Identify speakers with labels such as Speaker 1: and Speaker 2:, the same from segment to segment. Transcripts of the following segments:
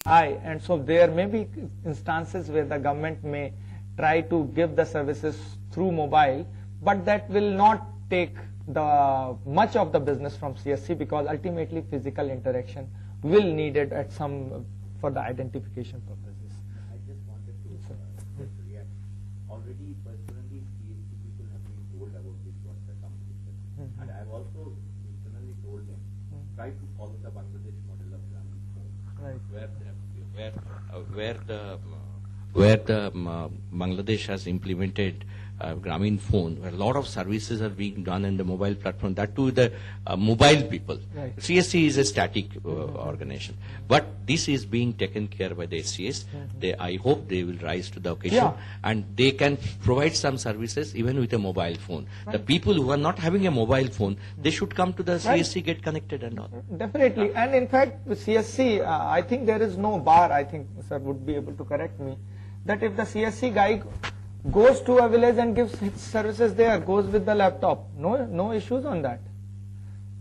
Speaker 1: and so there may be instances where the government may try to give the services through mobile, but that will not take the much of the business from CSC, because ultimately physical interaction will needed at some for the identification purposes.
Speaker 2: I just wanted to just react. Already personally CSC people have been told about this WhatsApp competition, and I have also internally told them try to follow the Bangladesh model of Grameen Phone,
Speaker 1: Right.
Speaker 3: where the Bangladesh has implemented Grameen Phone, where a lot of services are being done in the mobile platform, that too the mobile people.
Speaker 1: Right.
Speaker 3: CSC is a static organization, but this is being taken care by the SCS. I hope they will rise to the occasion, and they can provide some services even with a mobile phone. The people who are not having a mobile phone, they should come to the CSC, get connected and all.
Speaker 1: Definitely, and in fact with CSC, I think there is no bar, I think sir would be able to correct me, that if the CSC guy goes to a village and gives his services there, goes with the laptop, no issues on that.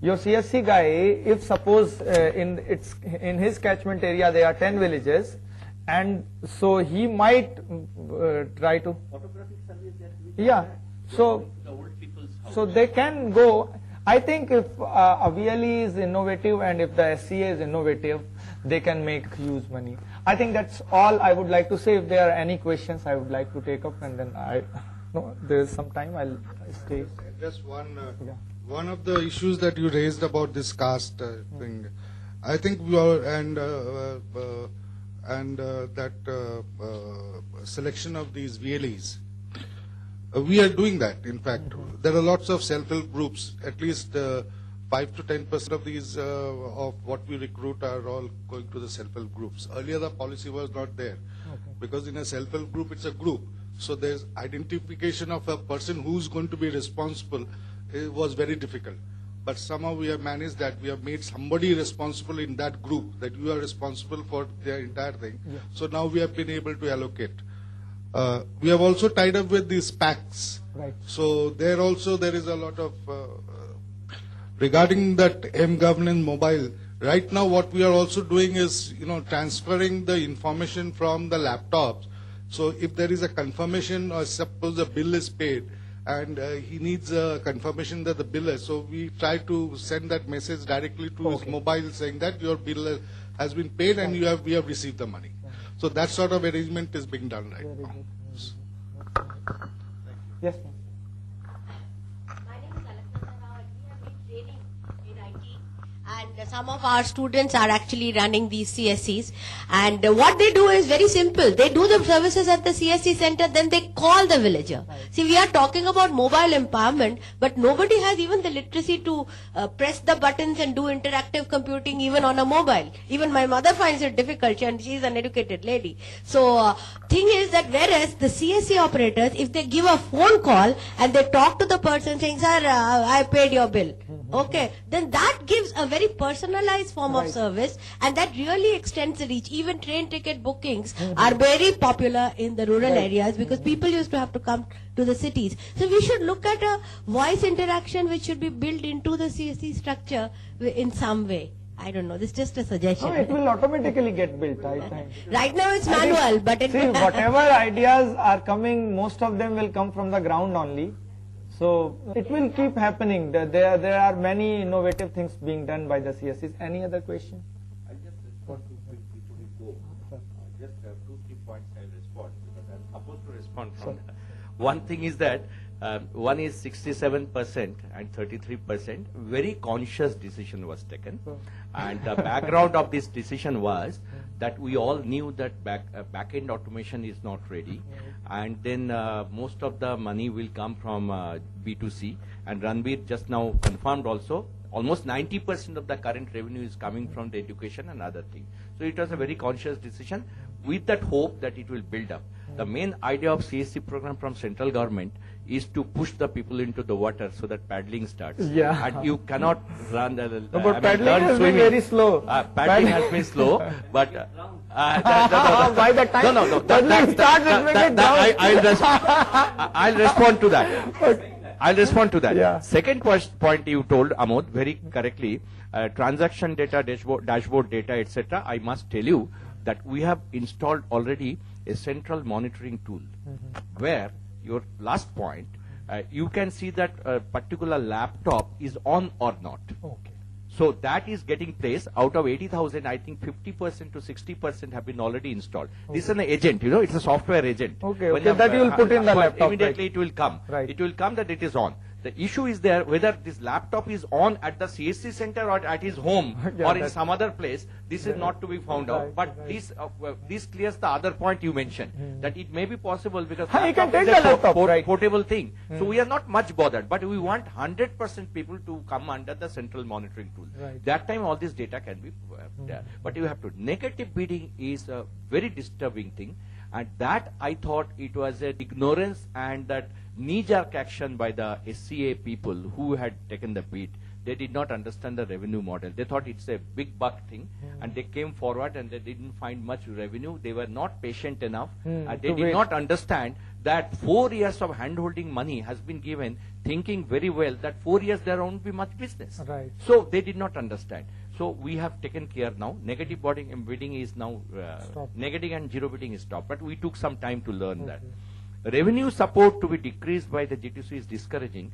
Speaker 1: Your CSC guy, if suppose in his catchment area there are 10 villages, and so he might try to
Speaker 2: photographic service that we
Speaker 1: so they can go. I think if a VLE is innovative and if the SCA is innovative, they can make huge money. I think that's all I would like to say. If there are any questions, I would like to take up, and then there is some time, I'll stay.
Speaker 4: Just one of the issues that you raised about this caste thing, I think we are, selection of these VLEs. We are doing that. In fact, there are lots of self-help groups. At least 5 to 10% of these of what we recruit are all going to the self-help groups. Earlier, the policy was not there, because in a self-help group, it's a group. So there's identification of a person who's going to be responsible. It was very difficult. But somehow we have managed that. We have made somebody responsible in that group, that you are responsible for the entire thing. So now we have been able to allocate. We have also tied up with these packs.
Speaker 1: Right.
Speaker 4: So there also there is a lot of, regarding that M-Governance mobile, right now what we are also doing is, transferring the information from the laptops. So if there is a confirmation, or suppose the bill is paid, and he needs a confirmation that the bill is, so we try to send that message directly to his mobile saying that your bill has been paid and we have received the money. So that sort of arrangement is being done right now.
Speaker 1: Yes, ma'am.
Speaker 5: My name is Alexandra Rao, and we have been training in IT, and some of our students are actually running these CSCs. And what they do is very simple. They do the services at the CSC center, then they call the villager. See, we are talking about mobile empowerment, but nobody has even the literacy to press the buttons and do interactive computing even on a mobile. Even my mother finds it difficult, and she is an educated lady. So, thing is that whereas the CSC operators, if they give a phone call and they talk to the person saying, sir, I paid your bill. Okay, then that gives a very personalized form of service, and that really extends the reach. Even train ticket bookings are very popular in the rural areas, because people used to have to come to the cities. So we should look at a voice interaction which should be built into the CSC structure in some way. I don't know, this is just a suggestion.
Speaker 1: No, it will automatically get built, I think.
Speaker 5: Right now it's manual, but it
Speaker 1: See, whatever ideas are coming, most of them will come from the ground only. So it will keep happening. There are many innovative things being done by the CSCs. Any other question?
Speaker 2: I just respond to before we go. Just 2-3 points I'll respond, because I'm supposed to respond from that.
Speaker 3: One thing is that one is 67% and 33%. Very conscious decision was taken, and the background of this decision was that we all knew that back-end automation is not ready, and then most of the money will come from B2C, and Ranbir just now confirmed also, almost 90% of the current revenue is coming from the education and other things. So it was a very conscious decision with that hope that it will build up. The main idea of CSC program from central government is to push the people into the water so that paddling starts.
Speaker 1: Yeah.
Speaker 3: And you cannot run.
Speaker 1: But paddling has been very slow.
Speaker 3: Paddling has been slow, but
Speaker 1: by the time paddling starts, it may get down.
Speaker 3: I'll respond to that.
Speaker 1: Okay.
Speaker 3: I'll respond to that.
Speaker 1: Yeah.
Speaker 3: Second point you told, Amod, very correctly, transaction data, dashboard data, etc. I must tell you, that we have installed already a central monitoring tool where your last point, you can see that a particular laptop is on or not.
Speaker 1: Okay.
Speaker 3: So that is getting placed. Out of 80,000, I think 50% to 60% have been already installed. This is an agent, you know, it's a software agent.
Speaker 1: Okay,
Speaker 3: When
Speaker 1: okay, that you will put in the laptop,
Speaker 3: immediately
Speaker 1: right.
Speaker 3: it will come.
Speaker 1: Right.
Speaker 3: It will come that it is on. The issue is there whether this laptop is on at the CSC center or at his home
Speaker 1: Yeah,
Speaker 3: or in
Speaker 1: that-
Speaker 3: some other place. This is not to be found out.
Speaker 1: Right,
Speaker 3: But
Speaker 1: right.
Speaker 3: this clears the other point you mentioned, that it may be possible because
Speaker 1: Ha, you can
Speaker 3: laptop is
Speaker 1: take
Speaker 3: a
Speaker 1: the laptop, right.
Speaker 3: portable thing. So we are not much bothered, but we want 100% people to come under the central monitoring tool.
Speaker 1: Right.
Speaker 3: That time all this data can be there. But you have to, negative bidding is a very disturbing thing, and that I thought it was an ignorance and that knee-jerk action by the SCA people who had taken the bid. They did not understand the revenue model. They thought it's a big buck thing, and they came forward and they didn't find much revenue. They were not patient enough. They
Speaker 1: to
Speaker 3: did
Speaker 1: wait.
Speaker 3: not understand that 4 years of hand-holding money has been given, thinking very well that 4 years there won't be much business.
Speaker 1: Right.
Speaker 3: So they did not understand. So we have taken care now. Negative bidding is now,
Speaker 1: Stopped.
Speaker 3: negative and zero bidding is stopped. But we took some time to learn that. Revenue support to be decreased by the GTC is discouraging.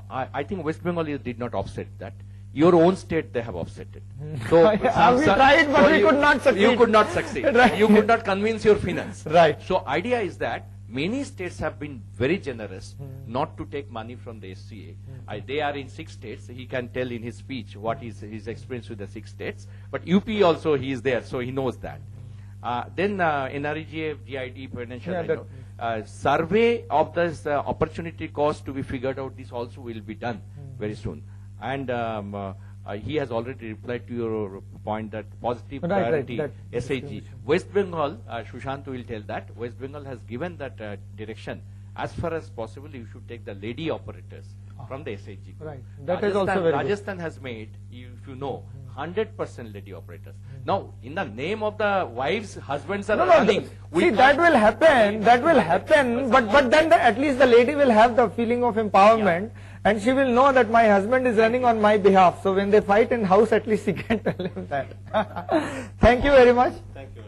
Speaker 3: I think West Bengal did not offset that. Your own state, they have offset it. So
Speaker 1: We tried, but we could not succeed.
Speaker 3: You could not succeed.
Speaker 1: Right.
Speaker 3: You could not convince your finance.
Speaker 1: Right.
Speaker 3: So idea is that many states have been very generous not to take money from the SCA. They are in 6 states. He can tell in his speech what is his experience with the 6 states. But UP also he is there, so he knows that. Then NREGA, GID, financial,
Speaker 1: Yeah,
Speaker 3: I know. Survey of this opportunity cost to be figured out, this also will be done very soon. And he has already replied to your point that positive
Speaker 1: Right, right,
Speaker 3: priority,
Speaker 1: that
Speaker 3: SAG. West Bengal, Sushant will tell that, West Bengal has given that direction. As far as possible, you should take the lady operators from the SAG.
Speaker 1: Right. That is also very good.
Speaker 3: Rajasthan has made, if you know, 100% lady operators. Now, in the name of the wives, husbands are
Speaker 1: No,
Speaker 3: running. we
Speaker 1: see, that
Speaker 3: can't-
Speaker 1: will happen, but then at least the lady will have the feeling of empowerment, and she will know that my husband is running on my behalf. So when they fight in house, at least she can tell him that. Thank you very much.
Speaker 3: Thank you.